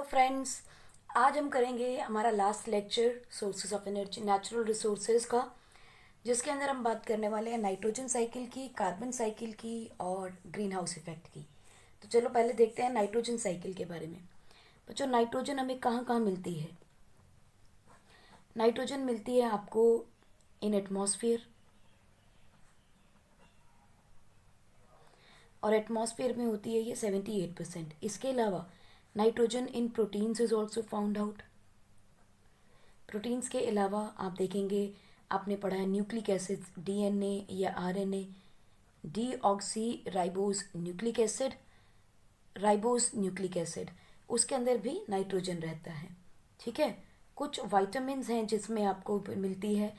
Friends, आज हम करेंगे हमारा last lecture sources of energy natural resources का, जिसके अंदर हम बात करने वाले हैं नाइट्रोजन साइकिल की, कार्बन साइकिल की और ग्रीन हाउस इफेक्ट की। तो चलो पहले देखते हैं नाइट्रोजन साइकिल के बारे में। बच्चों, नाइट्रोजन हमें कहाँ कहाँ मिलती है? नाइट्रोजन मिलती है आपको इन एटमॉस्फेयर, और एटमॉस्फेयर में होती है ये 78%। इसके अलावा nitrogen in proteins is also found out. Proteins के अलावा आप देखेंगे, आपने पढ़ा है न्यूक्लिक एसिड, डीएनए या RNA, D oxy ribose nucleic acid, ribose nucleic acid, उसके अंदर भी नाइट्रोजन रहता है। ठीक है, कुछ वाइटामिन्स हैं जिसमें आपको मिलती है,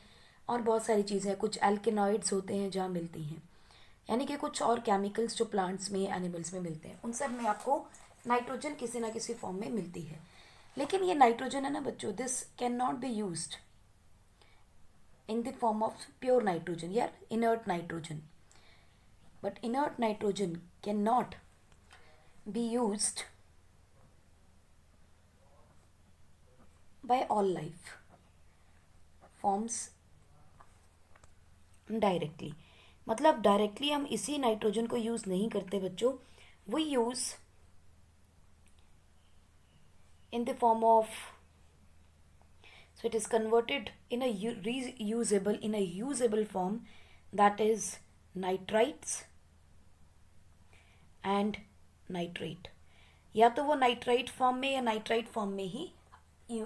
और बहुत सारी चीज़ें हैं, कुछ एल्केनॉइड्स होते हैं जहाँ मिलती हैं, यानी कि कुछ और केमिकल्स जो प्लांट्स में, एनिमल्स में मिलते हैं, उन सब में आपको नाइट्रोजन किसी ना किसी फॉर्म में मिलती है। लेकिन ये नाइट्रोजन है ना बच्चों, this can not be used in the form of pure nitrogen या inert nitrogen, but inert nitrogen can not be used by all life forms directly. मतलब डायरेक्टली हम इसी नाइट्रोजन को यूज़ नहीं करते बच्चों, we use in the form of, so it is converted in a usable form, that is nitrites and nitrate। या तो वो नाइट्राइट फॉर्म में या नाइट्राइट फॉर्म में ही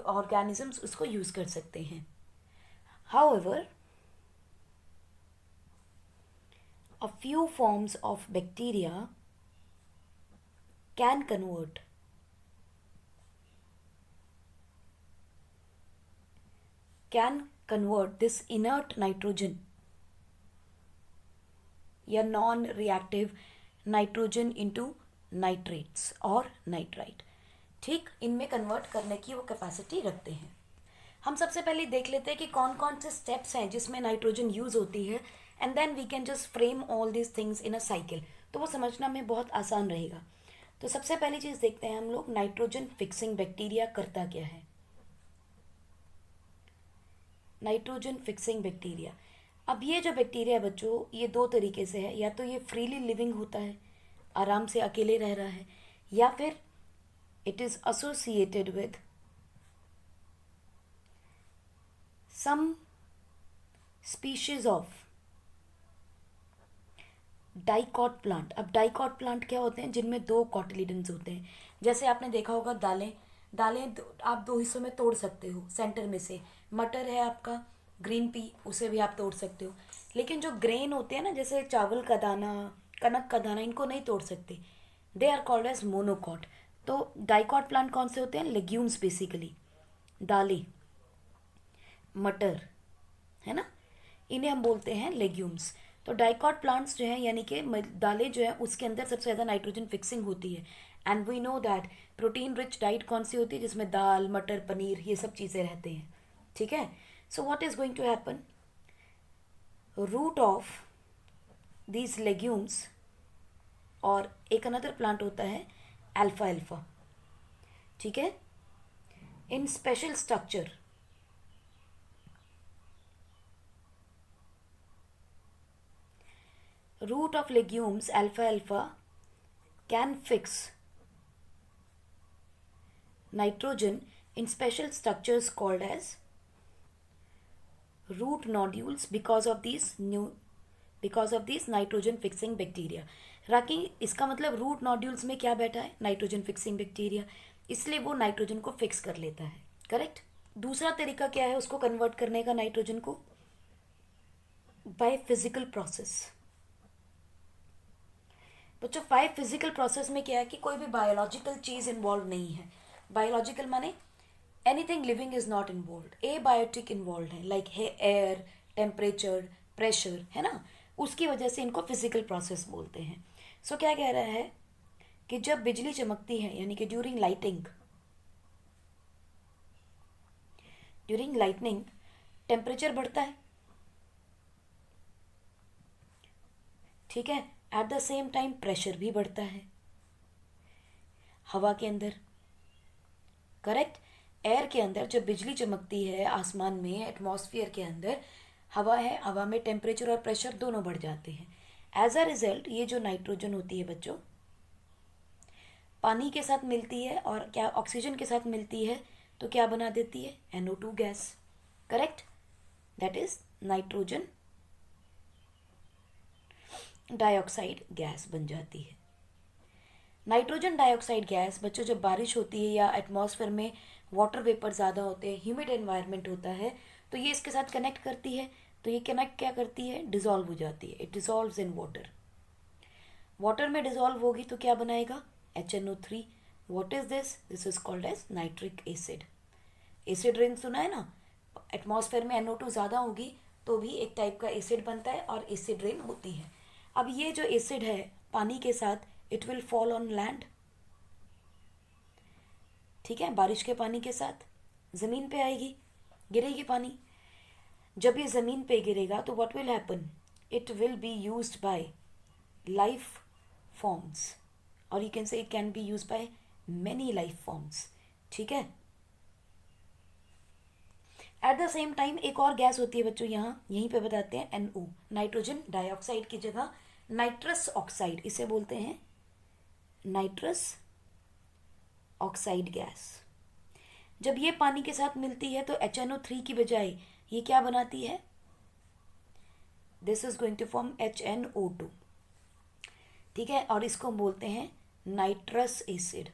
ऑर्गेनिजम्स उसको यूज कर सकते हैं। However a few forms of bacteria can convert this inert nitrogen या non reactive nitrogen into nitrates और नाइट्राइट। ठीक, इनमें कन्वर्ट करने की वो कैपेसिटी रखते हैं। हम सबसे पहले देख लेते हैं कि कौन कौन से स्टेप्स हैं जिसमें नाइट्रोजन यूज होती है, and then we can just frame all these things in a cycle, तो वो समझना में बहुत आसान रहेगा। तो सबसे पहली चीज़ देखते हैं हम लोग, नाइट्रोजन फिक्सिंग बैक्टीरिया करता क्या है। नाइट्रोजन फिक्सिंग बैक्टीरिया, अब ये जो बैक्टीरिया है बच्चों, ये दो तरीके से है, या तो ये फ्रीली लिविंग होता है, आराम से अकेले रह रहा है, या फिर it is associated with some species of dicot plant. अब डाइकॉट प्लांट क्या होते हैं? जिनमें दो कॉटिलिडन्स होते हैं। जैसे आपने देखा होगा दालें, आप दो हिस्सों में तोड़ सकते हो, सेंटर में से मटर है आपका, ग्रीन पी, उसे भी आप तोड़ सकते हो। लेकिन जो ग्रेन होते हैं ना, जैसे चावल का दाना, कनक का दाना, इनको नहीं तोड़ सकते, they are called as monocot. तो डाइकॉट प्लांट कौन से होते हैं? लेग्यूम्स बेसिकली, दालें, मटर, है ना, इन्हें हम बोलते हैं लेग्यूम्स। तो डाइकॉट प्लांट्स जो हैं, यानी कि दालें जो है, उसके अंदर सबसे ज़्यादा नाइट्रोजन फिक्सिंग होती है। And we know that protein rich diet कौन सी होती है? जिसमें दाल, मटर, पनीर, ये सब चीज़ें रहते हैं। ठीक है, so what is going to happen, root of these legumes, और एक अनदर प्लांट होता है अल्फा अल्फा, ठीक है, in special structure, root of legumes alpha alpha can fix nitrogen in special structures called as root nodules because of these nitrogen fixing bacteria। राकी, इसका मतलब root nodules में क्या बैठा है? नाइट्रोजन फिक्सिंग बैक्टीरिया, इसलिए वो नाइट्रोजन को फिक्स कर लेता है। करेक्ट। दूसरा तरीका क्या है उसको कन्वर्ट करने का नाइट्रोजन को? By physical process. बच्चों, बाय फिजिकल प्रोसेस में क्या है कि कोई भी बायोलॉजिकल चीज इन्वॉल्व नहीं है। बायोलॉजिकल माने anything living is not involve, abiotic involve है, लाइक है एयर, टेम्परेचर, प्रेशर, है ना, उसकी वजह से इनको फिजिकल प्रोसेस बोलते हैं। सो क्या कह रहा है कि जब बिजली चमकती है, यानी कि ड्यूरिंग लाइटनिंग टेम्परेचर बढ़ता है, ठीक है, eight the same time pressure भी बढ़ता है हवा के अंदर। करेक्ट। एयर के अंदर जब बिजली चमकती है आसमान में, एटमॉस्फेयर के अंदर हवा है, हवा में टेम्परेचर और प्रेशर दोनों बढ़ जाते हैं। एज अ रिजल्ट ये जो नाइट्रोजन होती है बच्चों, पानी के साथ मिलती है और क्या ऑक्सीजन के साथ मिलती है तो क्या बना देती है, NO2 gas. Correct, that is nitrogen dioxide gas बन जाती है। नाइट्रोजन डाइऑक्साइड गैस बच्चों जब बारिश होती है या एटमॉस्फेयर में वाटर वेपर ज़्यादा होते हैं, ह्यूमिड एनवायरनमेंट होता है, तो ये इसके साथ कनेक्ट करती है। तो ये कनेक्ट क्या करती है, डिजॉल्व हो जाती है। It dissolves in water. Water में डिजॉल्व होगी तो क्या बनाएगा, HNO3। What is this, this is called as nitric acid. Acid rain सुना है ना, एटमॉस्फेयर में NO2 ज़्यादा होगी तो भी एक टाइप का एसिड बनता है और एसिड रेन होती है। अब ये जो एसिड है पानी के साथ, it will fall on land. ठीक है, बारिश के पानी के साथ ज़मीन पे आएगी, गिरेगी पानी। जब ये ज़मीन पे गिरेगा तो what will happen, it will be used by life forms, और you can say it can be used by many life forms. ठीक है। एट द सेम टाइम एक और गैस होती है बच्चों, यहाँ यहीं पे बताते हैं, NO, नाइट्रोजन डाइऑक्साइड की जगह नाइट्रस ऑक्साइड, इसे बोलते हैं नाइट्रस ऑक्साइड गैस। जब ये पानी के साथ मिलती है तो HNO3 की बजाय ये क्या बनाती है, this is going to form HNO2। ठीक है, और इसको बोलते हैं नाइट्रस एसिड।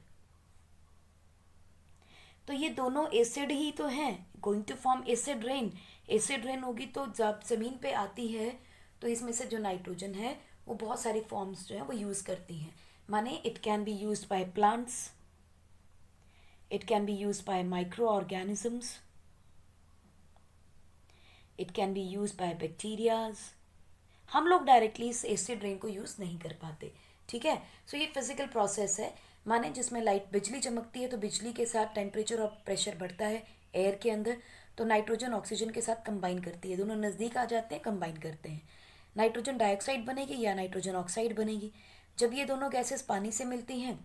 तो ये दोनों एसिड ही तो हैं, going to form acid rain. Acid rain होगी तो जब ज़मीन पे आती है तो इसमें से जो नाइट्रोजन है वो बहुत सारी फॉर्म्स जो है वो यूज़ करती हैं। माने it can be used by plants, it can be used bye micro organisms, it can be used bye bacterias. हम लोग डायरेक्टली इस एसिड रेन को यूज़ नहीं कर पाते। ठीक है, सो ये फिजिकल प्रोसेस है, माने जिसमें लाइट बिजली चमकती है तो बिजली के साथ टेम्परेचर और प्रेशर बढ़ता है एयर के अंदर, तो नाइट्रोजन ऑक्सीजन के साथ कंबाइन करती है, दोनों नज़दीक आ जाते हैं, कंबाइन करते हैं, नाइट्रोजन डाइऑक्साइड बनेगी या नाइट्रोजन ऑक्साइड बनेगी। जब ये दोनों गैसेस पानी से मिलती हैं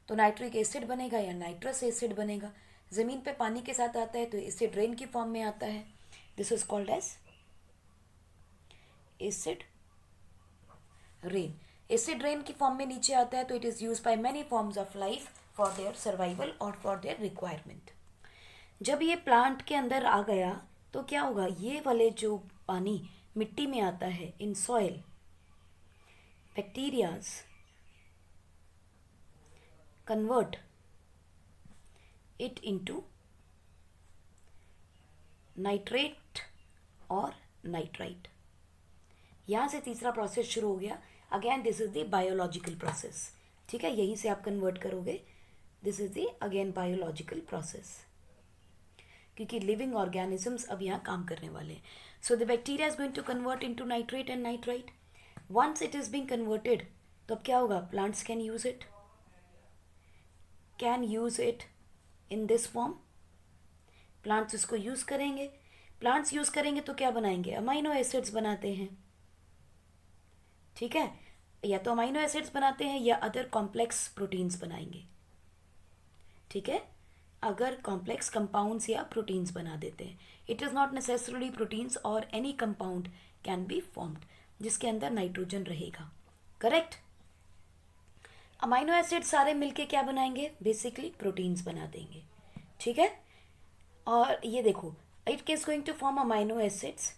तो नाइट्रिक एसिड बनेगा या नाइट्रस एसिड बनेगा। ज़मीन पे पानी के साथ आता है तो एसिड रेन की फॉर्म में आता है, this is called as acid rain. Acid rain की फॉर्म में नीचे आता है तो it is use by many forms of life for their survival और फॉर देयर रिक्वायरमेंट। जब ये प्लांट के अंदर आ गया तो क्या होगा, ये वाले जो पानी मिट्टी में आता है in soil, bacterias convert it into nitrate और नाइट्राइट। यहाँ से तीसरा प्रोसेस शुरू हो गया। Again this is the biological process. ठीक है, यहीं से आप कन्वर्ट करोगे, this is the again biological process, क्योंकि लिविंग ऑर्गेनिजम्स अब यहाँ काम करने वाले हैं। So the bacteria is going to convert into nitrate and nitrite. Once it is being converted तो अब क्या होगा, plants can use it, can use it in this form. Plants इसको यूज करेंगे, प्लांट्स यूज करेंगे तो क्या बनाएंगे, अमाइनो एसिड्स बनाते हैं। ठीक है, या तो अमाइनो एसिड्स बनाते हैं या अदर कॉम्प्लेक्स प्रोटीन्स बनाएंगे। ठीक है, अगर कॉम्प्लेक्स कंपाउंड्स या प्रोटीन्स बना देते हैं। It is not necessarily proteins और any compound can be formed जिसके अंदर नाइट्रोजन रहेगा। करेक्ट। अमाइनो एसिड सारे मिलके क्या बनाएंगे, बेसिकली प्रोटीन्स बना देंगे। ठीक है, और ये देखो, it is going to form amino acids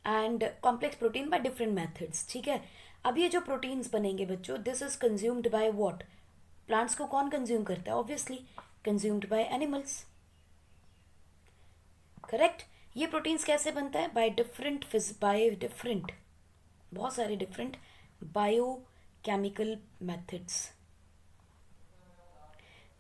and complex protein by different methods. ठीक है, अब ये जो प्रोटीन्स बनेंगे बच्चों, this is consumed by what, plants को कौन कंज्यूम करता है, obviously consumed by animals. Correct. ये प्रोटीन्स कैसे बनता है, बाय डिफरेंट बहुत सारे different biochemical methods.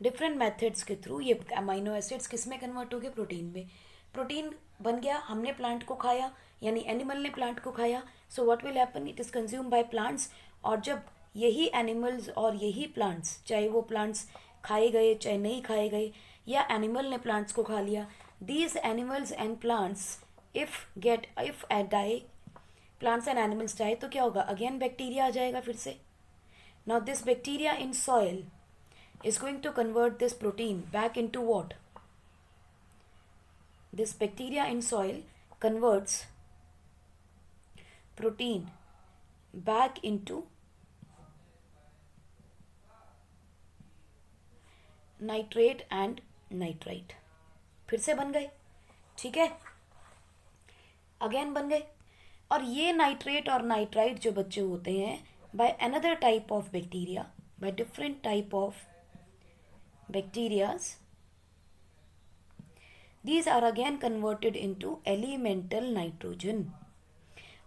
Different methods के थ्रू ये अमाइनो एसिड्स किस में कन्वर्ट हो गए, प्रोटीन में। प्रोटीन बन गया, हमने प्लांट को खाया, यानी एनिमल ने प्लांट को खाया, so what will happen, it is consume by plants. और जब यही एनिमल्स और यही प्लांट्स, चाहे वो प्लांट्स खाए गए चाहे नहीं खाए गए, या एनिमल ने प्लांट्स को खा लिया, these animals and plants if die, plants and animals die, तो क्या होगा, अगेन बैक्टीरिया आ जाएगा फिर से। Now this bacteria in soil is going to convert this protein back into what, This bacteria in soil converts protein back into nitrate and nitrite. फिर से बन गए, ठीक है, अगेन बन गए. और ये नाइट्रेट और नाइट्राइट जो बच्चे होते हैं by another type of bacteria, by different type of bacterias, these are again converted into elemental nitrogen.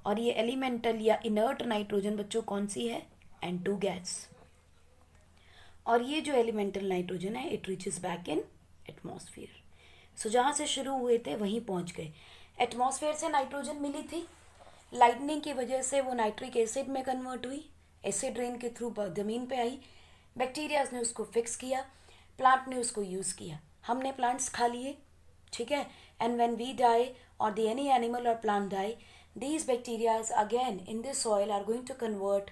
और ये एलिमेंटल या इनर्ट नाइट्रोजन बच्चों कौन सी है? N2 gas. और ये जो एलिमेंटल नाइट्रोजन है it reaches back in atmosphere. So जहाँ से शुरू हुए थे वहीं पहुँच गए. एटमॉस्फेयर से नाइट्रोजन मिली थी, लाइटनिंग की वजह से वो नाइट्रिक एसिड में कन्वर्ट हुई, एसिड रेन के थ्रू ज़मीन पे आई, बैक्टीरियाज ने उसको फिक्स किया, प्लांट ने उसको यूज़ किया, हमने प्लांट्स खा लिए, ठीक है. एंड व्हेन वी डाई और द एनी एनिमल और plant die, these bacterias again in the soil are going to convert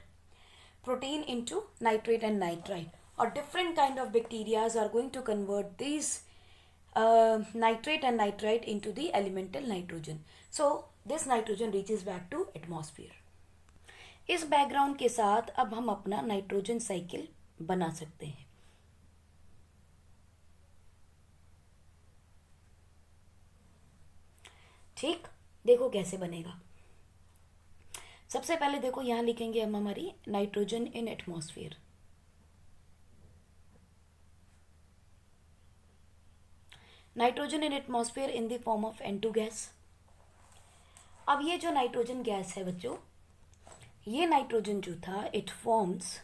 protein into nitrate and nitrite, or different kind of bacteria are going to convert these nitrate and nitrite into the elemental nitrogen. So this nitrogen reaches back to atmosphere. इस background के साथ अब हम अपना nitrogen cycle बना सकते हैं. ठीक, देखो कैसे बनेगा. सबसे पहले देखो यहाँ लिखेंगे हम हमारी nitrogen in atmosphere. Nitrogen in atmosphere in the form of N2 gas. अब ये जो नाइट्रोजन गैस है बच्चों, ये नाइट्रोजन जो था इट फॉर्म्स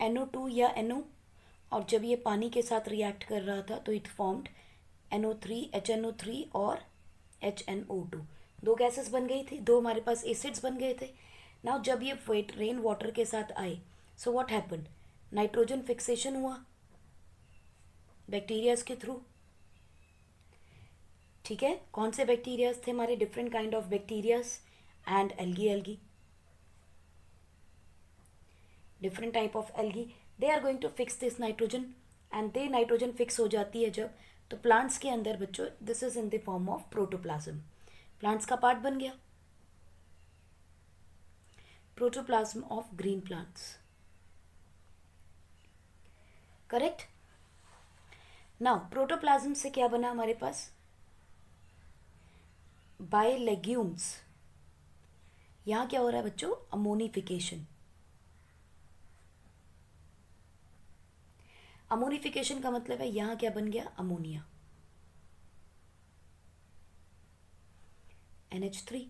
NO2 या NO, और जब ये पानी के साथ रिएक्ट कर रहा था तो इट फॉर्म्ड NO3, HNO3 और HNO2. दो गैसेस बन गई थी, दो हमारे पास एसिड्स बन गए थे. नाउ जब ये वेट रेन वाटर के साथ आए, so what happened? Nitrogen fixation हुआ बैक्टीरियाज के थ्रू, ठीक है. कौन से बैक्टीरियाज थे हमारे? Different kind of bacterias and algae. Different type of algae, they are going to fix this nitrogen, and they nitrogen fix हो जाती है जब, तो प्लांट्स के अंदर बच्चों this is in the form of protoplasm. Plants का पार्ट बन गया, protoplasm of green plants, correct. Now protoplasm से क्या बना हमारे पास? Bye legumes. यहां क्या हो रहा है बच्चों? अमोनिफिकेशन. अमोनिफिकेशन का मतलब है यहां क्या बन गया? Ammonia, NH3.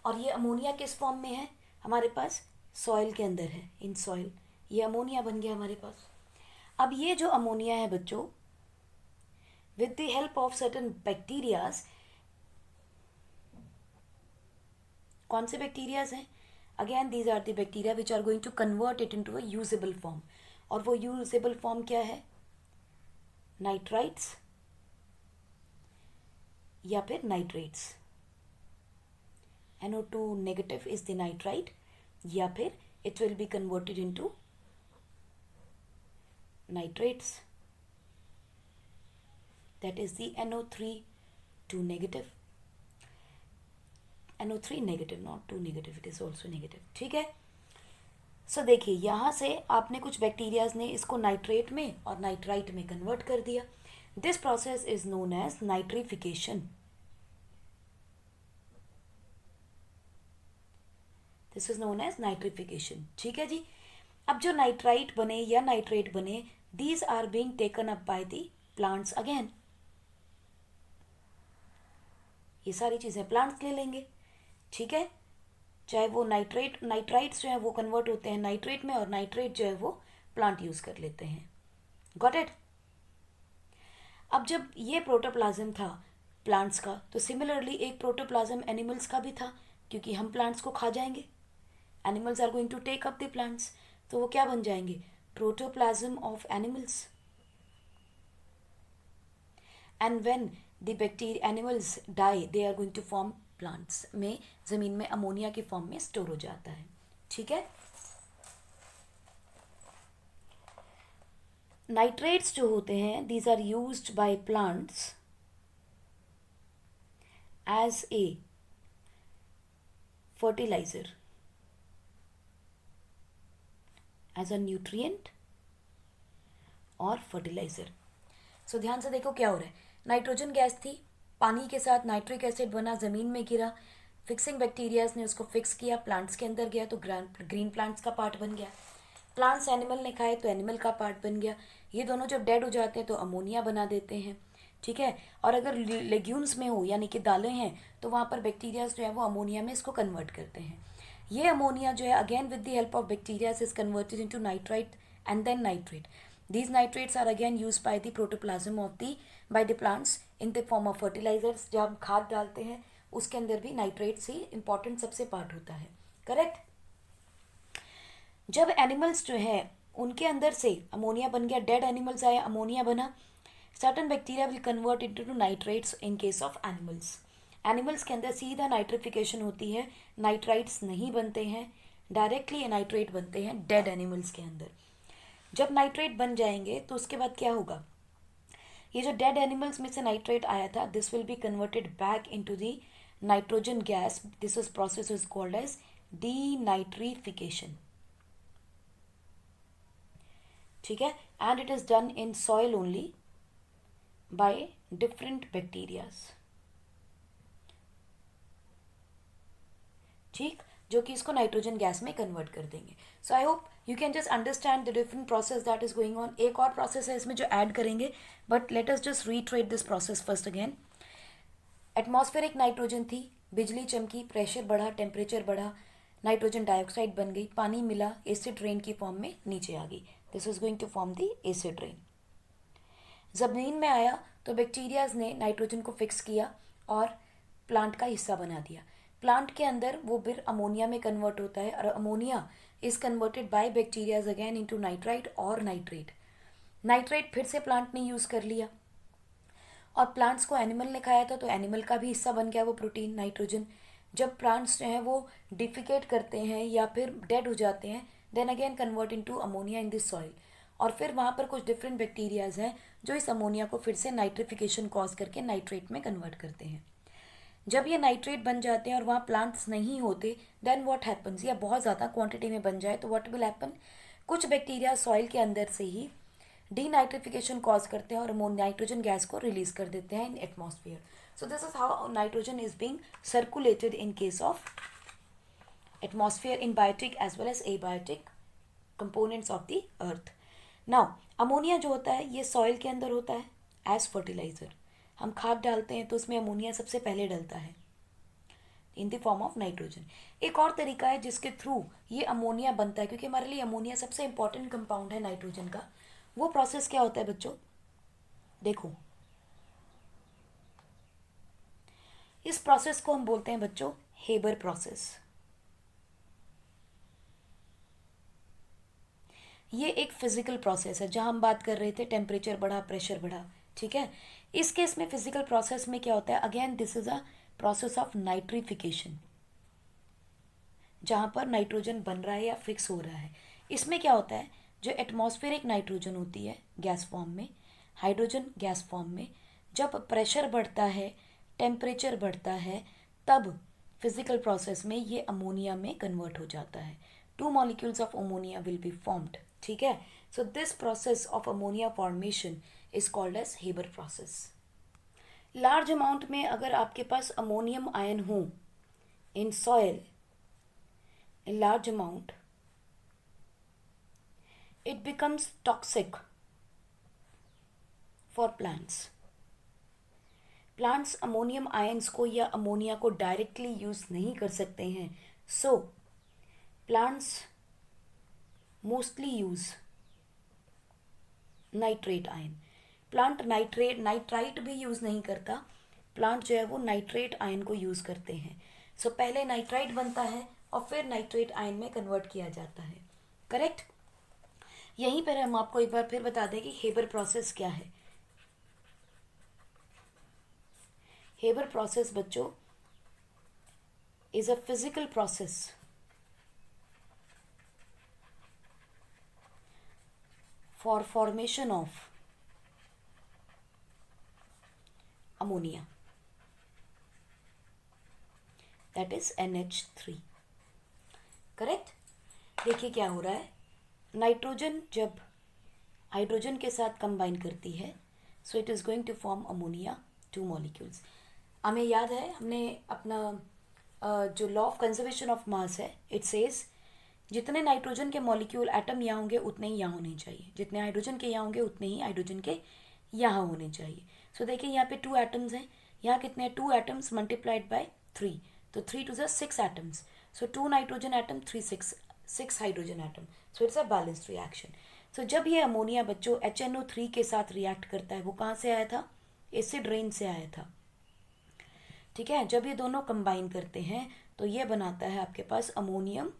और ये अमोनिया किस फॉर्म में है हमारे पास? सॉइल के अंदर है, इन सॉइल ये अमोनिया बन गया हमारे पास. अब ये जो अमोनिया है बच्चों, with the help of certain bacterias, कौन से बैक्टीरियाज हैं? Again these are the bacteria which are going to convert it into a usable form. और वो यूजेबल फॉर्म क्या है? नाइट्राइट्स या फिर nitrates. NO2 negative is the nitrite, या फिर it will be converted into nitrates, that is the NO3 negative. NO3 negative, not 2 negative, it is also negative, ठीक है. सो देखिए यहाँ से आपने कुछ बैक्टीरियाज ने इसको नाइट्रेट में और नाइट्राइट में कन्वर्ट कर दिया. This process is known as nitrification. This is known as nitrification, ठीक है जी. अब जो नाइट्राइट बने या नाइट्रेट बने, these are being taken up by the plants again. ये सारी चीजें प्लांट्स ले लेंगे, ठीक है. चाहे वो नाइट्राइट्स जो है वो कन्वर्ट होते हैं नाइट्रेट में, और नाइट्रेट जो है वो प्लांट यूज कर लेते हैं. Got it. अब जब ये प्रोटोप्लाज्म था प्लांट्स का, तो सिमिलरली एक प्रोटोप्लाज्म एनिमल्स का भी था, क्योंकि हम प्लांट्स को खा जाएंगे, animals are going to take up the plants, तो वो क्या बन जाएंगे? Protoplasm of animals. And when the bacteria animals die, they are going to form plants में, जमीन में अमोनिया के फॉर्म में स्टोर हो जाता है, ठीक है. नाइट्रेट्स जो होते हैं these are used by plants as a fertilizer, as a nutrient और फर्टिलाइजर. सो ध्यान से देखो क्या हो रहा है. नाइट्रोजन गैस थी, पानी के साथ नाइट्रिक एसिड बना, ज़मीन में गिरा, फिक्सिंग बैक्टीरियाज ने उसको फिक्स किया, प्लांट्स के अंदर गया तो ग्रीन प्लांट्स का पार्ट बन गया. प्लांट्स एनिमल ने खाए तो एनिमल का पार्ट बन गया. ये दोनों जब डेड हो जाते हैं तो अमोनिया बना देते हैं. ठीक है. और अगर लेग्यूम्स में हो यानी कि दालें हैं तो वहाँ पर बैक्टीरियाज जो है वो अमोनिया में इसको कन्वर्ट करते हैं. ये अमोनिया जो है again with the help of bacterias is converted into nitrite and then nitrate. These nitrates are again used by the protoplasm of by the plants in the form of fertilizers. जब हम खाद डालते हैं उसके अंदर भी नाइट्रेट्स ही important सबसे part होता है. करेक्ट. जब एनिमल्स जो है उनके अंदर से अमोनिया बन गया, डेड एनिमल्स आए, अमोनिया बना, certain bacteria will convert into nitrates in case of animals. Animals के अंदर सीधा नाइट्रिफिकेशन होती है, नाइट्राइट्स नहीं बनते हैं, डायरेक्टली नाइट्रेट बनते हैं डेड एनिमल्स के अंदर. जब नाइट्रेट बन जाएंगे तो उसके बाद क्या होगा, ये जो डेड एनिमल्स में से नाइट्रेट आया था this will be converted back into the nitrogen gas. This is process is called as denitrification. ठीक है. And it is done in soil only by different bacterias. ठीक, जो कि इसको नाइट्रोजन गैस में कन्वर्ट कर देंगे. So I hope you can just understand the different process that is going on. एक और प्रोसेस है इसमें जो ऐड करेंगे, but let us just retreat this process first again. Atmospheric nitrogen थी, बिजली चमकी, प्रेशर बढ़ा, टेम्परेचर बढ़ा, नाइट्रोजन डाइऑक्साइड बन गई, पानी मिला, एसिड रेन की फॉर्म में नीचे आ गई. This is going to form the acid rain. जमीन में आया तो बैक्टीरियाज ने नाइट्रोजन को फिक्स किया और प्लांट का हिस्सा बना दिया. प्लांट के अंदर वो फिर अमोनिया में कन्वर्ट होता है और ammonia is converted bye bacterias again into nitrite और नाइट्रेट. नाइट्रेट फिर से प्लांट ने यूज़ कर लिया और प्लांट्स को एनिमल ने खाया था तो एनिमल का भी हिस्सा बन गया वो प्रोटीन नाइट्रोजन. जब प्लांट्स जो हैं वो डिफिकेट करते हैं या फिर डेड हो जाते हैं then again convert into ammonia in this soil. और फिर वहाँ पर कुछ डिफरेंट बैक्टीरियाज हैं जो इस अमोनिया को फिर से नाइट्रिफिकेशन कॉज करके नाइट्रेट में कन्वर्ट करते हैं. जब ये नाइट्रेट बन जाते हैं और वहाँ प्लांट्स नहीं होते देन व्हाट हैपन्स, या बहुत ज़्यादा क्वांटिटी में बन जाए तो व्हाट विल हैपन, कुछ बैक्टीरिया सॉइल के अंदर से ही डीनाइट्रिफिकेशन कॉज करते हैं और नाइट्रोजन गैस को रिलीज कर देते हैं in atmosphere. So this is how nitrogen is being circulated in case of atmosphere in biotic as well as abiotic components of the earth. Now ammonia जो होता है ये सॉइल के अंदर होता है एज फर्टिलाइजर. हम खाद डालते हैं तो उसमें अमोनिया सबसे पहले डलता है इन द फॉर्म ऑफ नाइट्रोजन. एक और तरीका है जिसके थ्रू ये अमोनिया बनता है, क्योंकि हमारे लिए अमोनिया सबसे इंपॉर्टेंट कंपाउंड है नाइट्रोजन का. वो प्रोसेस क्या होता है बच्चों, देखो इस प्रोसेस को हम बोलते हैं बच्चों हेबर प्रोसेस. ये एक फिजिकल प्रोसेस है. जहां हम बात कर रहे थे टेम्परेचर बढ़ा, प्रेशर बढ़ा, ठीक है. इस केस में फिजिकल प्रोसेस में क्या होता है, again this is a process of nitrification, जहां पर नाइट्रोजन बन रहा है या फिक्स हो रहा है. इसमें क्या होता है, जो एटमॉस्फेरिक नाइट्रोजन होती है गैस फॉर्म में, हाइड्रोजन गैस फॉर्म में, जब प्रेशर बढ़ता है, टेम्परेचर बढ़ता है, तब फिजिकल प्रोसेस में ये अमोनिया में कन्वर्ट हो जाता है. 2 molecules of ammonia will be formed. ठीक है. So this process of ammonia formation is called as Haber process. Large amount में अगर आपके पास अमोनियम आयन हो in soil in large amount, it becomes toxic for plants. Plants ammonium ions को या ammonia को डायरेक्टली यूज नहीं कर सकते हैं. So plants mostly use nitrate ion. Plant nitrite भी यूज नहीं करता. प्लांट जो है वो नाइट्रेट आयन को यूज करते हैं. सो पहले नाइट्राइट बनता है और फिर नाइट्रेट आयन में कन्वर्ट किया जाता है. करेक्ट. यहीं पर हम आपको एक बार फिर बता दें कि हेबर प्रोसेस क्या है. हेबर प्रोसेस बच्चों is a physical process for formation of ammonia, that is NH3. Correct. देखिए क्या हो रहा है, नाइट्रोजन जब हाइड्रोजन के साथ कंबाइन करती है, so it is going to form ammonia, 2 molecules. हमें याद है, हमने अपना जो law of conservation of mass है, इट सेज जितने नाइट्रोजन के मॉलिक्यूल एटम यहाँ होंगे उतने ही यहाँ होने चाहिए, जितने हाइड्रोजन के यहाँ होंगे उतने ही हाइड्रोजन के यहाँ होने चाहिए। सो देखिए यहाँ पे 2 एटम्स हैं, यहाँ कितने 2 एटम्स मल्टीप्लाइड बाय 3, तो 3 to 6 atoms, so 2 nitrogen atom 6 hydrogen atom, so it's a balanced reaction. So जब ये अमोनिया बच्चों HNO3 के साथ रिएक्ट करता है, वो कहाँ से आया था, एसिड रेन से आया था। ठीक है, जब ये दोनों कंबाइन करते हैं तो ये बनाता है आपके पास अमोनियम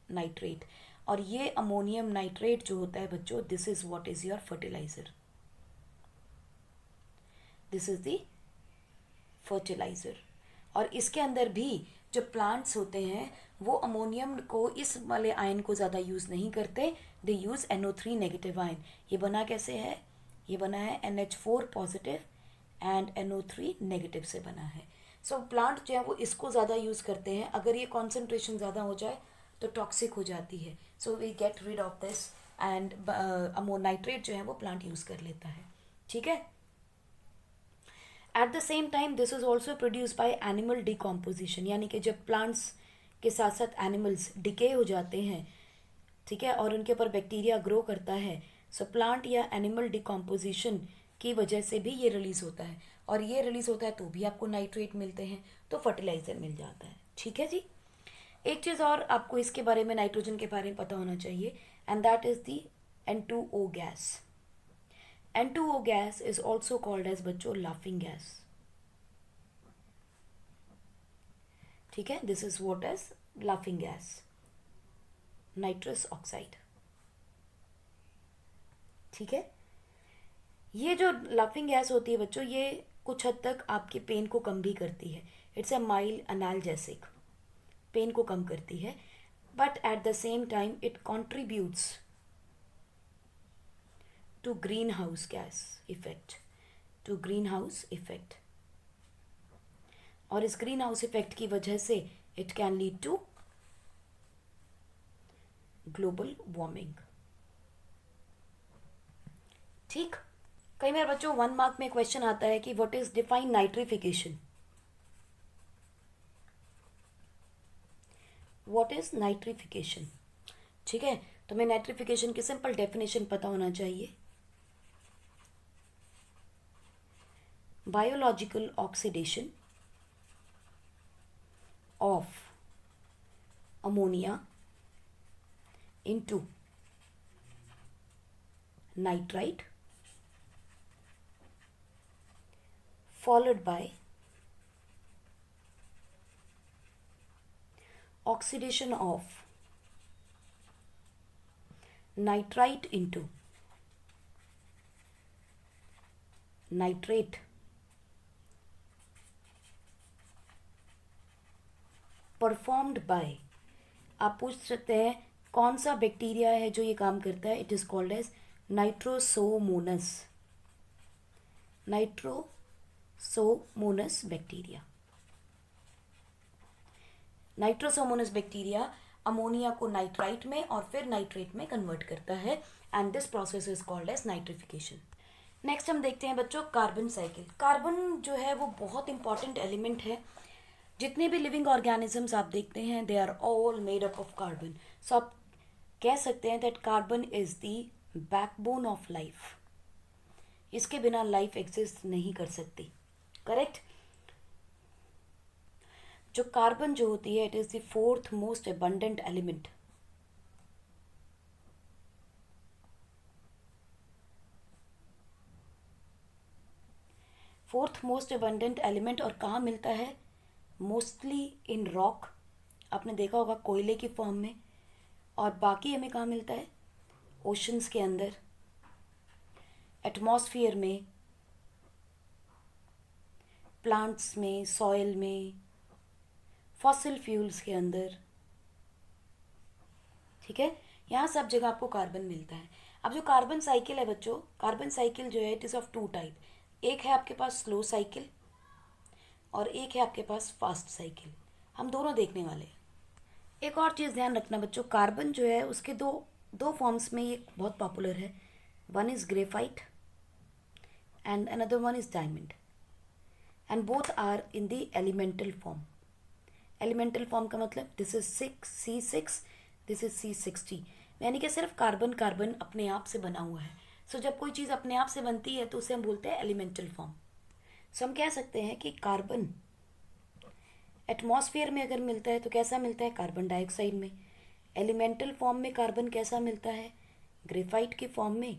नाइट्रेट, और ये अमोनियम नाइट्रेट जो होता है बच्चों, this is what is your fertilizer, this is the fertilizer. और इसके अंदर भी जो प्लांट्स होते हैं वो अमोनियम को, इस वाले आयन को ज़्यादा यूज़ नहीं करते, दे यूज़ NO3 नेगेटिव आयन। ये बना कैसे है, ये बना है NH4 positive and NO3 negative से बना है। सो प्लांट जो है वो इसको ज़्यादा यूज़ करते हैं, अगर ये कॉन्सेंट्रेशन ज़्यादा हो जाए तो टॉक्सिक हो जाती है, so we get rid of this and ammonium nitrate जो है वो प्लांट यूज़ कर लेता है। ठीक है, eight the same time this is also produce by animal decomposition, यानी कि जब प्लांट्स के साथ साथ एनिमल्स डिके हो जाते हैं, ठीक है, और उनके ऊपर बैक्टीरिया ग्रो करता है, सो प्लांट या एनिमल डिकम्पोजिशन की वजह से भी ये रिलीज होता है, और ये रिलीज होता है तो भी आपको नाइट्रेट मिलते हैं, तो फर्टिलाइजर मिल जाता है। ठीक है जी। एक चीज़ और आपको इसके बारे में, नाइट्रोजन के बारे में पता होना चाहिए, and that is the N2O gas. N2O gas is also called as बच्चों laughing gas। ठीक है, this is what is laughing gas, nitrous oxide। ठीक है, ये जो लाफिंग गैस होती है बच्चों, ये कुछ हद तक आपके पेन को कम भी करती है, it's a mild analgesic, pain को कम करती है, but at the same time it contributes to greenhouse gas effect, to greenhouse effect, और इस ग्रीन हाउस इफेक्ट की वजह से it can lead to global warming. ठीक, कई बार बच्चों 1 मार्क में क्वेश्चन आता है कि what is define nitrification, what is nitrification. ठीक है, तो मैं नाइट्रिफिकेशन की सिंपल डेफिनेशन पता होना चाहिए, biological oxidation of ammonia into nitrite followed by oxidation of nitrite into nitrate performed by, आप पूछ सकते हैं कौन सा बैक्टीरिया है जो ये काम करता है, it is called as nitrosomonas, nitrosomonas bacteria. Nitrosomonas bacteria ammonia को नाइट्राइट में और फिर नाइट्रेट में कन्वर्ट करता है, and this process is called as nitrification. Next हम देखते हैं बच्चों कार्बन साइकिल। कार्बन जो है वो बहुत इंपॉर्टेंट एलिमेंट है, जितने भी लिविंग ऑर्गेनिजम्स आप देखते हैं they are all made up of carbon. So आप कह सकते हैं that carbon is the backbone of life, इसके बिना लाइफ एग्जिस्ट नहीं कर सकती। करेक्ट। जो कार्बन जो होती है it is the 4th most abundant element, और कहाँ मिलता है, मोस्टली इन रॉक, आपने देखा होगा कोयले की फॉर्म में, और बाकी हमें कहाँ मिलता है, ओशंस के अंदर, एटमॉस्फेयर में, प्लांट्स में, सॉइल में, फॉसिल फ्यूल्स के अंदर। ठीक है, यहाँ सब जगह आपको कार्बन मिलता है। अब जो कार्बन साइकिल है बच्चों, कार्बन साइकिल जो है it is of two type. एक है आपके पास स्लो साइकिल और एक है आपके पास फास्ट साइकिल। हम दोनों देखने वाले हैं। एक और चीज़ ध्यान रखना बच्चों, कार्बन जो है उसके दो दो फॉर्म्स में ये बहुत पॉपुलर है। One is graphite and another one is diamond, and both are in the elemental form. Elemental form का मतलब this is C6, this is C60, यानी कि सिर्फ कार्बन कार्बन अपने आप से बना हुआ है। सो जब कोई चीज़ अपने आप से बनती है तो उसे हम बोलते हैं एलिमेंटल फॉर्म। सो हम कह सकते हैं कि कार्बन एटमॉस्फेयर में अगर मिलता है तो कैसा मिलता है, कार्बन डाइऑक्साइड में। एलिमेंटल फॉर्म में कार्बन कैसा मिलता है, ग्रेफाइट की फॉर्म में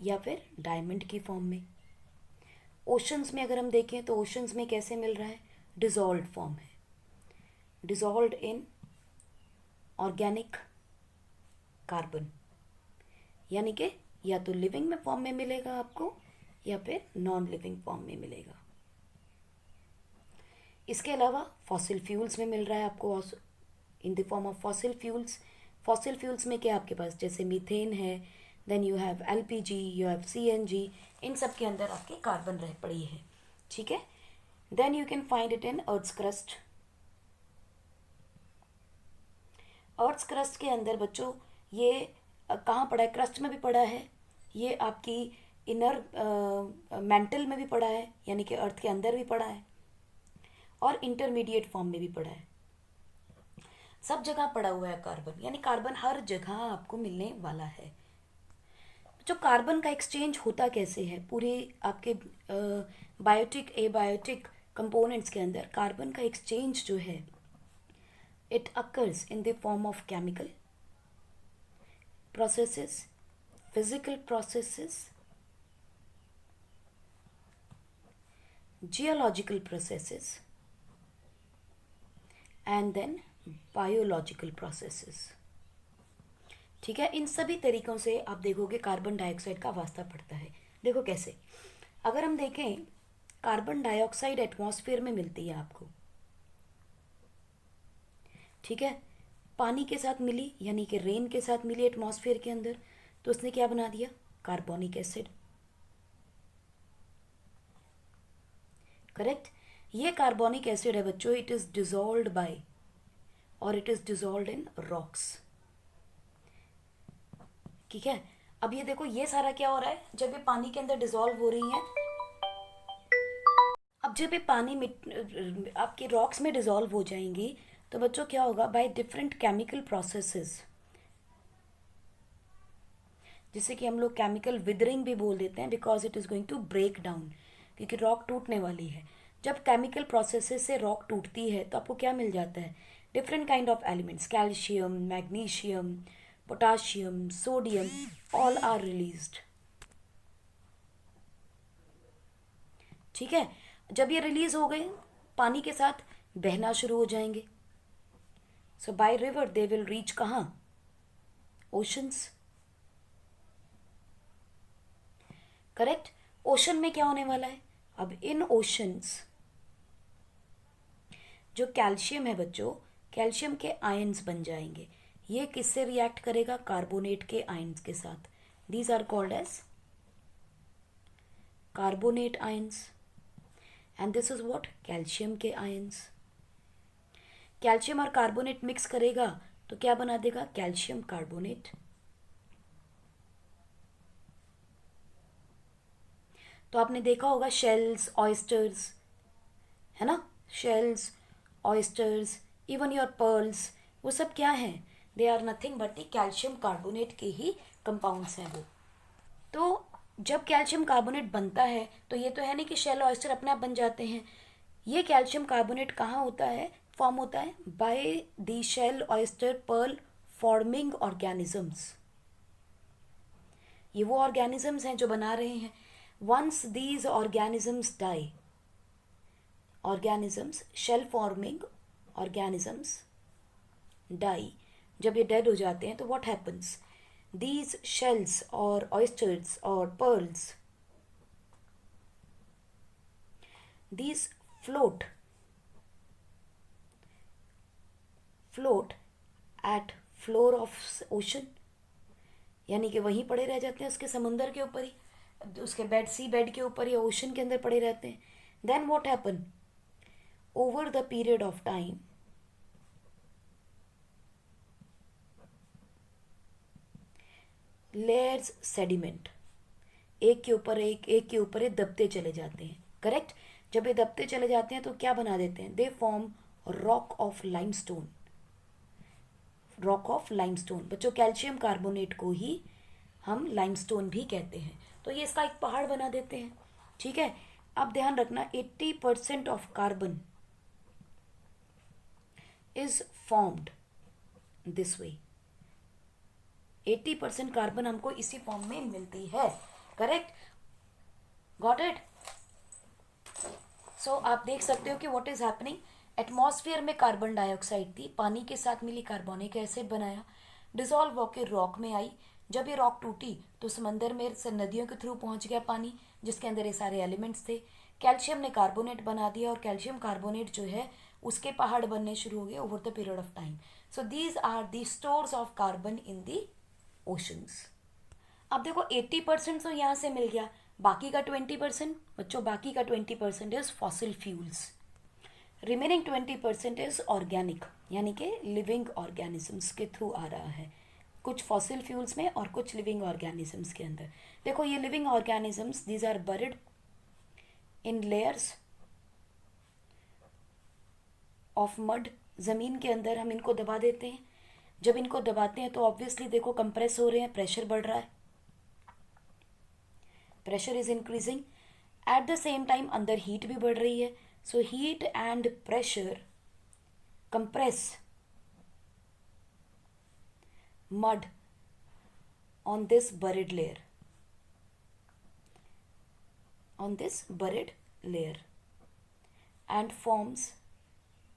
या फिर डायमंड की फॉर्म में। ओशंस में अगर हम देखें तो ओशंस में कैसे मिल रहा है, डिजॉल्व्ड फॉर्म है, डिजॉल्व्ड इन ऑर्गेनिक कार्बन, यानी कि या तो लिविंग में फॉर्म में मिलेगा आपको या फिर नॉन लिविंग फॉर्म में मिलेगा। इसके अलावा फॉसिल फ्यूल्स में मिल रहा है आपको in the form of fossil fuels. Fossil fuels में क्या आपके पास, जैसे मीथेन है, then you have LPG, you have CNG, इन सब के अंदर आपकी कार्बन रह पड़ी है। ठीक है, then you can find it in earth's crust. Earth's crust के अंदर बच्चों ये कहाँ पड़ा है, क्रस्ट में भी पड़ा है, ये आपकी इनर मेंटल में भी पड़ा है, यानी कि अर्थ के अंदर भी पड़ा है, और इंटरमीडिएट फॉर्म में भी पड़ा है। सब जगह पड़ा हुआ है कार्बन, यानी कार्बन हर जगह आपको मिलने वाला है। जो कार्बन का एक्सचेंज होता कैसे है, पूरे आपके बायोटिक एबायोटिक कंपोनेंट्स के अंदर कार्बन का एक्सचेंज जो है it occurs in the form of chemical processes, physical processes, geological processes, and then biological processes। ठीक है, इन सभी तरीकों से आप देखोगे कार्बन डाइऑक्साइड का वास्ता पड़ता है। देखो कैसे, अगर हम देखें कार्बन डाइऑक्साइड एटमॉस्फेयर में मिलती है आपको, ठीक है, पानी के साथ मिली, यानी कि रेन के साथ मिली एटमॉस्फेयर के अंदर, तो उसने क्या बना दिया, कार्बोनिक एसिड। करेक्ट, ये कार्बोनिक एसिड है बच्चों, इट इज डिजॉल्व्ड बाय और it is dissolved in rocks. ठीक है, अब ये देखो ये सारा क्या हो रहा है, जब ये पानी के अंदर डिजॉल्व हो रही है, अब जब ये पानी में आपके रॉक्स में डिजॉल्व हो जाएंगी तो बच्चों क्या होगा, बाय डिफरेंट केमिकल प्रोसेसेस, जिसे कि हम लोग केमिकल विदरिंग भी बोल देते हैं, because it is going to break down, क्योंकि रॉक टूटने वाली है। जब केमिकल प्रोसेसेस से रॉक टूटती है तो आपको क्या मिल जाता है, different kind of elements, calcium, magnesium, potassium, sodium, all are released. ठीक है, जब ये रिलीज हो गए पानी के साथ बहना शुरू हो जाएंगे। So by river they will reach कहाँ, ओशंस। करेक्ट, ओशन में क्या होने वाला है, अब इन ओशंस जो कैल्शियम है बच्चों, कैल्शियम के आयंस बन जाएंगे। ये किससे रिएक्ट करेगा, कार्बोनेट के आयंस के साथ। These are called as carbonate ions, and this is what, calcium के आयंस। कैल्शियम और कार्बोनेट मिक्स करेगा तो क्या बना देगा, कैल्शियम कार्बोनेट। तो आपने देखा होगा शेल्स, ऑयस्टर्स, है ना, shells, oysters, even your pearls, वो सब क्या हैं, they are nothing but the calcium carbonate के ही कंपाउंड्स हैं वो। तो जब कैल्शियम कार्बोनेट बनता है तो ये तो है नहीं कि शेल ऑयस्टर अपने आप बन जाते हैं, ये कैल्शियम कार्बोनेट कहाँ होता है, फॉर्म होता है by the shell oyster pearl forming organisms. ये वो ऑर्गेनिजम्स हैं जो बना रहे हैं। Once these organisms die, organisms shell forming organisms die, जब ये डेड हो जाते हैं तो what happens, these shells or oysters or pearls, these float at floor of ocean, यानी कि वहीं पड़े रह जाते हैं उसके समुंदर के ऊपर ही, उसके बेड, सी बेड के ऊपर या ओशन के अंदर पड़े रहते हैं. Then what happen over the period of time, layers sediment, एक के ऊपर एक के ऊपर एक दबते चले जाते हैं. करेक्ट. जब ये दबते चले जाते हैं तो क्या बना देते हैं? They form rock of limestone. Rock of limestone बच्चों, कैल्शियम कार्बोनेट को ही हम लाइमस्टोन भी कहते हैं. तो ये इसका एक पहाड़ बना देते हैं. ठीक है. अब ध्यान रखना 80% of carbon is formed this way. 80% carbon हमको इसी फॉर्म में मिलती है. करेक्ट. Got it. सो आप देख सकते हो कि व्हाट इज हैपनिंग. एटमॉस्फेयर में कार्बन डाइऑक्साइड थी, पानी के साथ मिली कार्बोनिक एसिड बनाया, डिसॉल्व होकर रॉक में आई. जब ये रॉक टूटी तो समंदर में से नदियों के थ्रू पहुंच गया पानी, जिसके अंदर ये सारे एलिमेंट्स थे. कैल्शियम ने कार्बोनेट बना दिया और कैल्शियम कार्बोनेट जो है उसके पहाड़ बनने शुरू हो गए over the period of time. So these are the stores of carbon in the oceans. अब देखो 80% तो यहाँ से मिल गया, बाकी का 20% बच्चों, बाकी का 20% is fossil fuels. Remaining 20% is organic, यानी कि लिविंग ऑर्गेनिजम्स के थ्रू आ रहा है. कुछ फॉसिल फ्यूल्स में और कुछ लिविंग ऑर्गेनिजम्स के अंदर. देखो ये living organisms, these are buried in layers of mud. ज़मीन के अंदर हम इनको दबा देते हैं. जब इनको दबाते हैं तो ऑब्वियसली देखो कंप्रेस हो रहे हैं, प्रेशर बढ़ रहा है, pressure is increasing. Eight the same time अंदर हीट भी बढ़ रही है. So heat and pressure compress mud on this buried layer, on this buried layer, and forms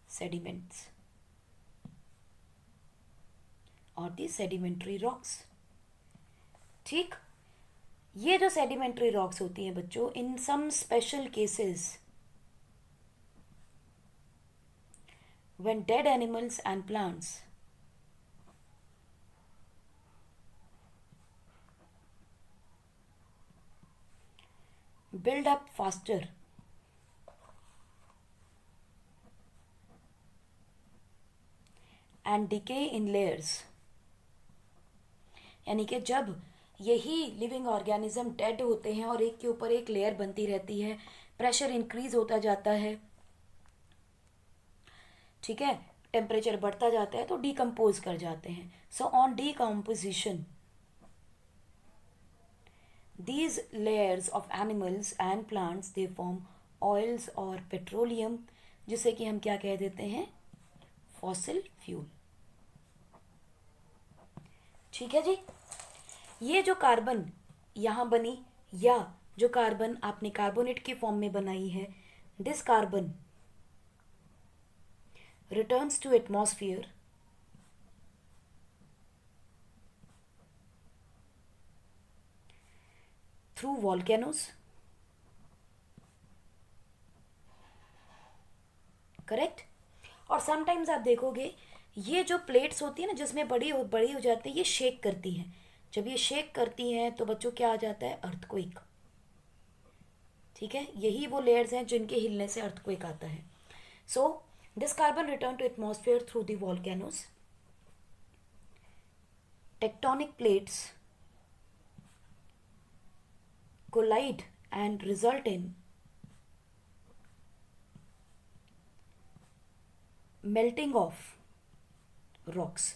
sediments or the sedimentary rocks. ठीक. ये जो sedimentary rocks होती हैं बच्चों, in some special cases when dead animals and plants build up faster and decay in layers, यानी कि जब यही लिविंग ऑर्गेनिज्म डेड होते हैं और एक के ऊपर एक लेयर बनती रहती है, प्रेशर इंक्रीज होता जाता है, ठीक है, टेम्परेचर बढ़ता जाता है तो डिकम्पोज कर जाते हैं. So on decomposition these layers of animals and plants they form oils or petroleum, जिसे कि हम क्या कह देते हैं? Fossil fuel. ठीक है जी. ये जो कार्बन यहाँ बनी या जो कार्बन आपने कार्बोनेट के फॉर्म में बनाई है, this carbon returns to atmosphere through volcanoes. Correct. और समटाइम्स आप देखोगे ये जो प्लेट्स होती है ना जिसमें बड़ी हो जाती है, ये शेक करती हैं. जब ये शेक करती हैं तो बच्चों क्या आ जाता है? अर्थक्वेक. ठीक है. यही वो लेयर्स हैं जिनके हिलने से अर्थक्वेक आता है. So this carbon return to atmosphere through the volcanoes. Tectonic plates collide and result in melting of rocks.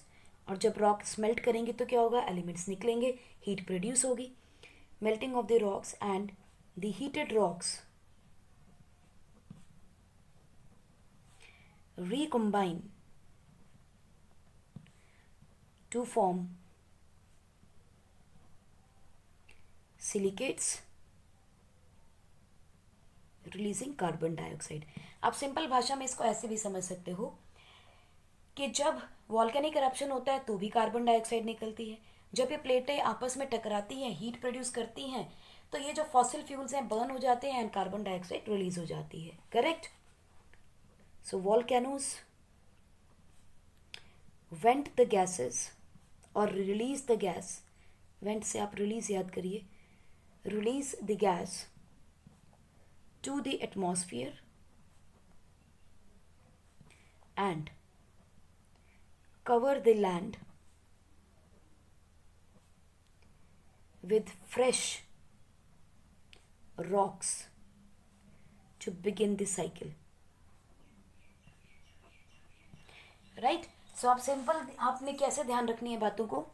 और जब रॉक्स मेल्ट करेंगे तो क्या होगा? एलिमेंट्स निकलेंगे, हीट प्रोड्यूस होगी. Melting of the rocks and the heated rocks recombine to form silicates releasing carbon dioxide. आप simple भाषा में इसको ऐसे भी समझ सकते हो कि जब वॉल्केनिक करप्शन होता है तो भी कार्बन डाइऑक्साइड निकलती है. जब ये प्लेटें आपस में टकराती हैं, हीट प्रोड्यूस करती हैं, तो ये जो फॉसिल फ्यूल्स हैं बर्न हो जाते हैं एंड कार्बन डाइऑक्साइड रिलीज हो जाती है. Correct. So volcanoes vent the gases और रिलीज द गैस वेंट से आप रिलीज याद करिए, release the gas to the atmosphere and cover the land with fresh rocks to begin the cycle. Right. So आप simple, आपने कैसे ध्यान रखनी है बातों को,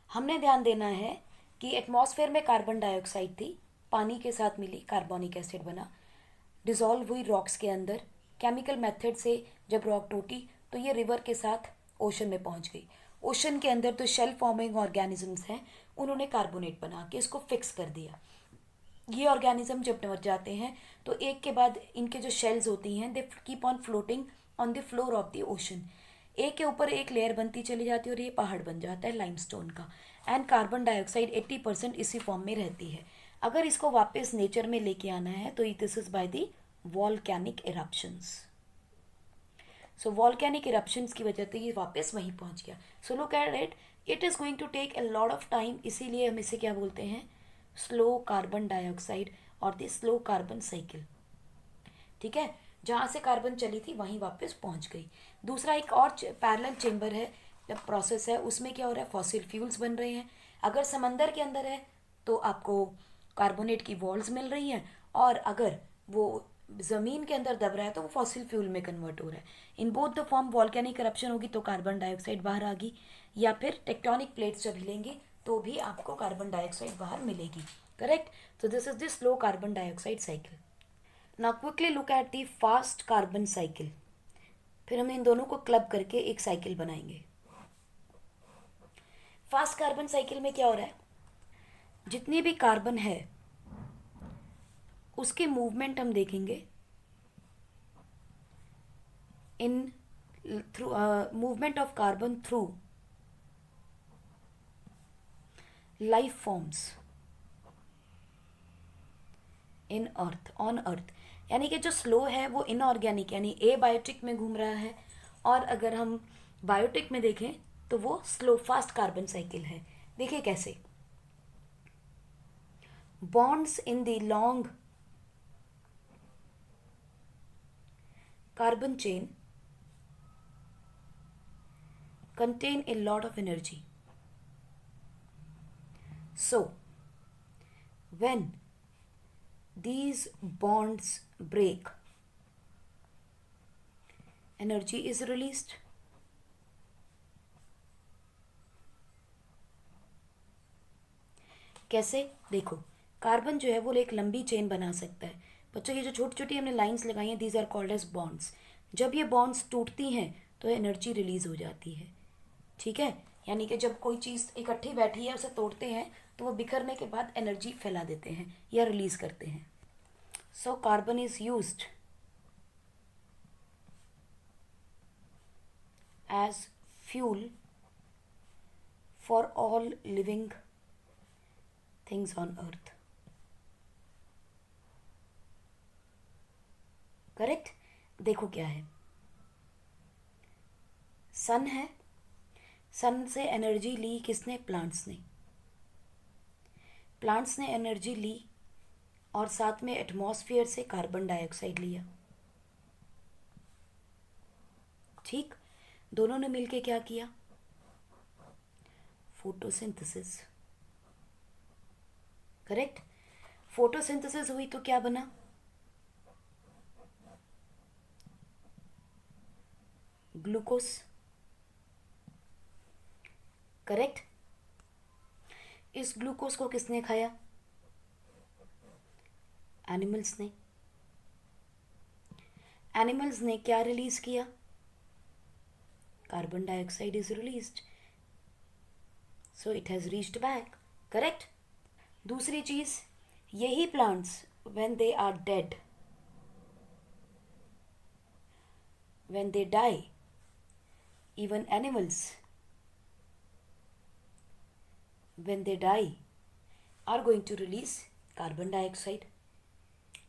हमने ध्यान देना है कि एटमॉस्फेयर में कार्बन डाइऑक्साइड थी, पानी के साथ मिली, कार्बोनिक एसिड बना, डिसॉल्व हुई रॉक्स के अंदर, केमिकल मेथड से जब रॉक टूटी तो ये रिवर के साथ ओशन में पहुंच गई। ओशन के अंदर तो शेल फॉर्मिंग ऑर्गेनिजम्स हैं, उन्होंने कार्बोनेट बना के इसको फिक्स कर दिया। ये ऑर्गेनिज्म जब मर जाते हैं तो एक के बाद इनके जो शेल्स होती हैं they keep on floating on the floor of the ocean, एक के ऊपर एक लेयर बनती चली जाती है और ये पहाड़ बन जाता है लाइमस्टोन का। एंड कार्बन डाइऑक्साइड 80% इसी फॉर्म में रहती है। अगर इसको वापस नेचर में लेके आना है तो this is by the volcanic eruptions. So volcanic eruptions की वजह से ये वापस वहीं पहुंच गया। So look at it, it is going to take a lot of time, इसीलिए हम इसे क्या बोलते हैं, स्लो कार्बन डाइऑक्साइड और द स्लो कार्बन साइकिल। ठीक है, जहाँ से कार्बन चली थी वहीं वापस पहुंच गई। दूसरा एक और पैरेलल चेम्बर है, प्रोसेस है, उसमें क्या हो रहा है, फॉसिल फ्यूल्स बन रहे हैं। अगर समंदर के अंदर है तो आपको कार्बोनेट की वॉल्स मिल रही हैं, और अगर वो ज़मीन के अंदर दब रहा है तो वो फॉसिल फ्यूल में कन्वर्ट हो रहा है। In both the form volcanic corruption होगी तो कार्बन डाइऑक्साइड बाहर आ गई, या फिर टेक्टोनिक प्लेट्स जब हिलेंगी तो भी आपको कार्बन डाइऑक्साइड बाहर मिलेगी। करेक्ट। तो this is the slow carbon dioxide cycle. Now quickly look at the fast carbon cycle. फिर हम इन दोनों को क्लब करके एक साइकिल बनाएंगे। फास्ट कार्बन साइकिल में क्या हो रहा है, जितनी भी कार्बन है उसके मूवमेंट हम देखेंगे in through movement of carbon through life forms in earth, on earth. यानी कि जो स्लो है वो इनऑर्गेनिक यानी एबायोटिक में घूम रहा है, और अगर हम बायोटिक में देखें तो वो स्लो फास्ट कार्बन साइकिल है। देखिए कैसे, bonds in the long carbon chain contain a lot of energy. So, when these bonds break, energy is released. कैसे, देखो, कार्बन जो है वो एक लंबी चेन बना सकता है। बच्चों ये जो छोटी छोटी हमने लाइंस लगाई हैं, these are called as bonds. जब ये बॉन्ड्स टूटती हैं तो एनर्जी रिलीज हो जाती है। ठीक है, यानी कि जब कोई चीज़ इकट्ठी बैठी है उसे तोड़ते हैं तो वो बिखरने के बाद एनर्जी फैला देते हैं या रिलीज करते हैं। So carbon is used as fuel for all living things on earth. Correct. देखो क्या है, सन है, सन से एनर्जी ली किसने, प्लांट्स ने। प्लांट्स ने एनर्जी ली और साथ में एटमॉस्फेयर से कार्बन डाइऑक्साइड लिया। ठीक, दोनों ने मिलके क्या किया, फोटोसिंथेसिस। करेक्ट। फोटोसिंथेसिस हुई तो क्या बना, ग्लूकोज। करेक्ट। इस ग्लूकोज को किसने खाया, एनिमल्स ने। एनिमल्स ने क्या रिलीज किया, carbon dioxide is released, so it has reached back. Correct. दूसरी चीज, यही plants when they are dead, when they die, even animals when they die are going to release carbon dioxide.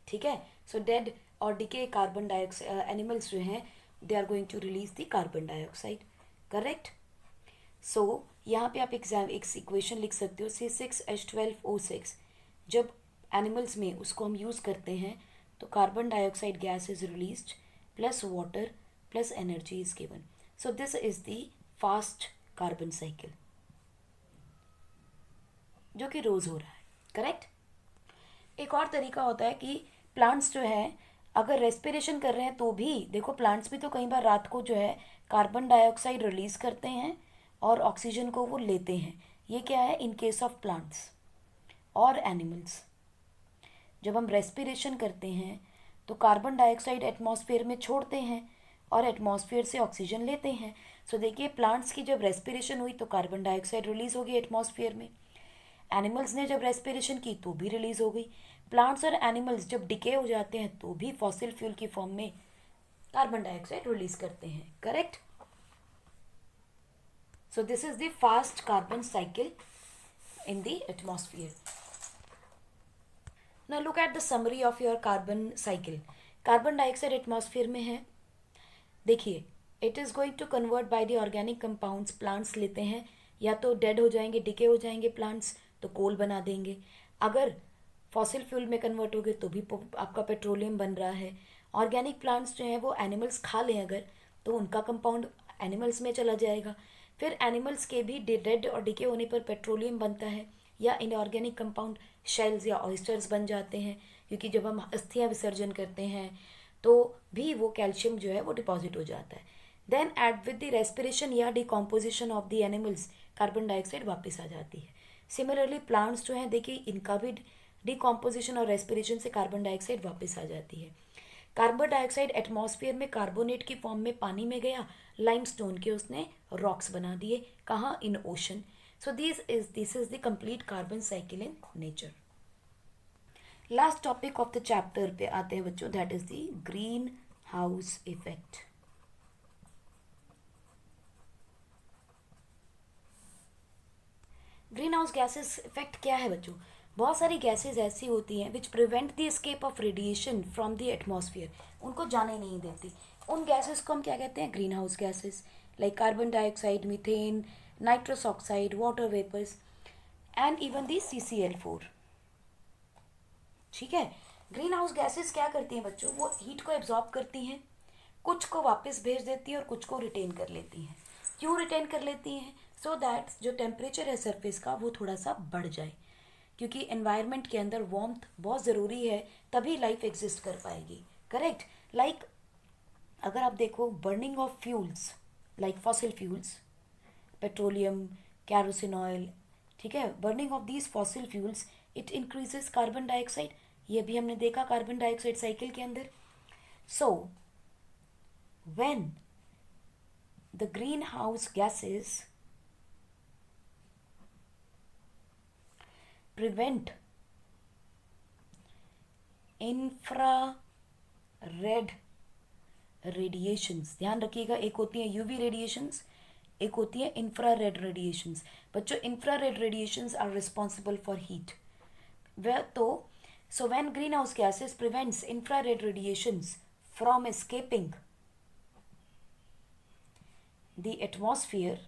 ठीक है, so dead और decay carbon dioxide animals जो हैं they are going to release the carbon dioxide. Correct. So यहाँ पे आप एक equation लिख सकते हो, C6H12O6। जब एनिमल्स में उसको हम यूज़ करते हैं तो carbon dioxide gas is released plus water plus energy is given. So this is the fast carbon cycle जो कि रोज़ हो रहा है, करेक्ट। एक और तरीका होता है कि प्लांट्स जो है अगर रेस्पिरेशन कर रहे हैं तो भी देखो, प्लांट्स भी तो कई बार रात को जो है कार्बन डाइऑक्साइड रिलीज करते हैं और ऑक्सीजन को वो लेते हैं। ये क्या है, इन केस ऑफ प्लांट्स और एनिमल्स। जब हम रेस्पिरेशन करते हैं तो कार्बन डाइऑक्साइड एटमॉस्फेयर में छोड़ते हैं और एटमॉस्फेयर से ऑक्सीजन लेते हैं। सो देखिए, प्लांट्स की जब रेस्पिरेशन हुई तो कार्बन डाइऑक्साइड रिलीज होगी एटमॉस्फेयर में, एनिमल्स ने जब रेस्पिरेशन की तो भी रिलीज हो गई। प्लांट्स और एनिमल्स जब डिके हो जाते हैं तो भी फॉसिल फ्यूल की फॉर्म में कार्बन डाइऑक्साइड रिलीज करते हैं, correct. So this is the fast carbon cycle in the atmosphere. Now look at the summary of your carbon cycle. Carbon dioxide atmosphere में है, देखिए, it is going to convert by the organic compounds. Plants लेते हैं, या तो dead हो जाएंगे, decay हो जाएंगे प्लांट्स, तो कोल बना देंगे। अगर फॉसिल फ्यूल में कन्वर्ट हो गए तो भी आपका पेट्रोलियम बन रहा है। ऑर्गेनिक प्लांट्स जो हैं वो एनिमल्स खा लें अगर, तो उनका कंपाउंड एनिमल्स में चला जाएगा। फिर एनिमल्स के भी डेड और डिके होने पर पेट्रोलियम बनता है, या इनऑर्गेनिक कंपाउंड शेल्स या ऑयस्टर्स बन जाते हैं, क्योंकि जब हम अस्थियां विसर्जन करते हैं तो भी वो कैल्शियम जो है वो डिपॉजिट हो जाता है। Then at with the respiration या decomposition of the animals carbon dioxide वापस आ जाती है। सिमिलरली प्लांट्स जो हैं देखिए, इनका भी डिकम्पोजिशन और रेस्पिरेशन से कार्बन डाइऑक्साइड वापस आ जाती है। कार्बन डाइऑक्साइड एटमॉस्फेयर में कार्बोनेट की फॉर्म में पानी में गया, लाइमस्टोन के उसने रॉक्स बना दिए, कहाँ, in ocean. So this is the complete carbon cycle in nature. Last topic of the chapter पे आते हैं बच्चों, that is the green house effect. Green house gases effect क्या है बच्चों? बहुत सारी गैसेस ऐसी होती हैं which prevent the escape of radiation from the atmosphere, उनको जाने नहीं देती। उन गैसेस को हम क्या कहते हैं? Green house gases, like carbon dioxide, methane, nitrous oxide, water vapours and even the CCl4। ठीक है, ग्रीन हाउस गैसेस क्या करती हैं बच्चों? वो हीट को एब्जॉर्ब करती हैं, कुछ को वापस भेज देती हैं और कुछ को रिटेन कर लेती हैं। क्यों रिटेन कर लेती हैं? सो दैट जो टेम्परेचर है सरफेस का वो थोड़ा सा बढ़ जाए, क्योंकि एनवायरनमेंट के अंदर वार्मथ बहुत ज़रूरी है, तभी लाइफ एग्जिस्ट कर पाएगी, करेक्ट। लाइक अगर आप देखो, burning of fuels like fossil fuels, petroleum, kerosene oil, ठीक है, burning of these fossil fuels it increases carbon dioxide. ये भी हमने देखा कार्बन डाइऑक्साइड साइकिल के अंदर। So when the green house gases prevent infrared radiations, ध्यान रखिएगा, एक होती है यूवी रेडिएशंस, एक होती है इंफ्रारेड रेडिएशंस। बच्चों, infrared radiations are responsible for heat. वह तो so when green house gases prevents infrared radiations from escaping the atmosphere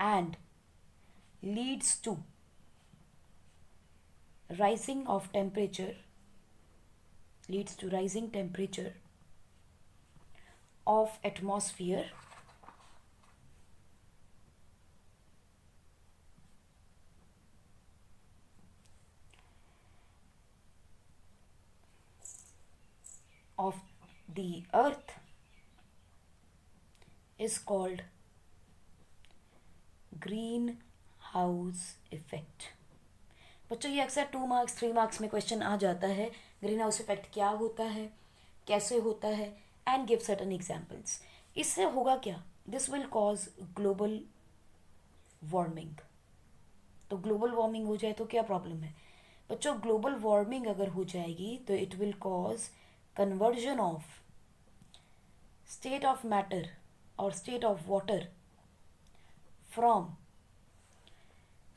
and leads to rising of temperature, leads to rising temperature of atmosphere of the earth is called green house effect. बच्चों, ये अक्सर 2 marks 3 marks में question आ जाता है, green house effect क्या होता है, कैसे होता है, एंड गिव सर्टन एग्जाम्पल्स। इससे होगा क्या? This will cause global warming. तो ग्लोबल वार्मिंग हो जाए तो क्या प्रॉब्लम है बच्चों? ग्लोबल वार्मिंग अगर हो जाएगी तो it will cause conversion of state of matter और state of water from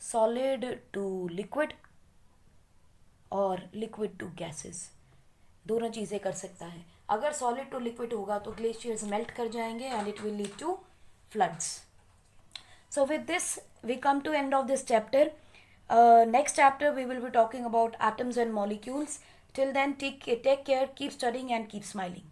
solid to liquid और liquid to gases, दोनों चीज़ें कर सकता है। अगर सॉलिड टू लिक्विड होगा तो ग्लेशियर्स मेल्ट कर जाएंगे and it will lead to floods. So with this, we come to end of this chapter. Next chapter, we will be talking about atoms and molecules. Till then, take care, keep studying and keep smiling.